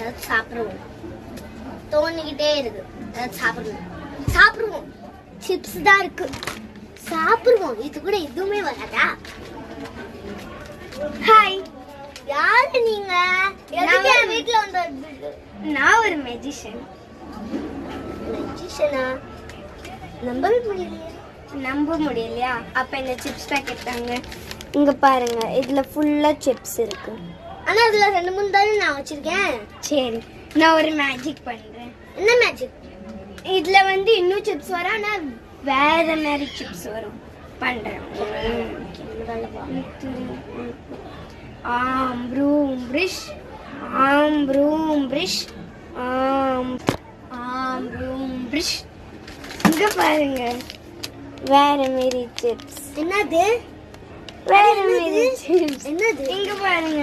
ஏதாவது சாப்பிடுவோம் தோணிக்கிட்டே இருக்கு. ஏதாவது சாப்பிடுவோம். சிப்ஸ் தான் இருக்கு, சாப்பிடுவோம். இது கூட எதுவுமே வராதா? ஹாய், யாரு நீங்க? எதுக்கு என் வீட்ல வந்து? நான் ஒரு மெஜிஷியனா? நம்ப முடியலையா? அப்ப இந்த சிப்ஸ் பேக்கெட் தாங்க. இங்க பாருங்க, இதுல ஃபுல்லா சிப்ஸ் இருக்கு. ஆனா இதுல 2-3 தானே நான் வச்சிருக்கேன். சரி, நான் ஒரு மேஜிக் பண்றேன். என்ன மேஜிக்? இதுல வந்து இன்னும் சிப்ஸ் வரும், ஆனா வேற மாதிரி சிப்ஸ் வரும். பண்றேன். ஆம் ப்ரூம் பிரிஷ், ஆம் ப்ரூம் பிரிஷ், ஆம் ப்ரூம் பிரிஷ். இங்க பாருங்க, வேற மாதிரி சிப்ஸ். என்னது? வேற மாதிரி சிப்ஸ். என்னது? இங்க பாருங்க.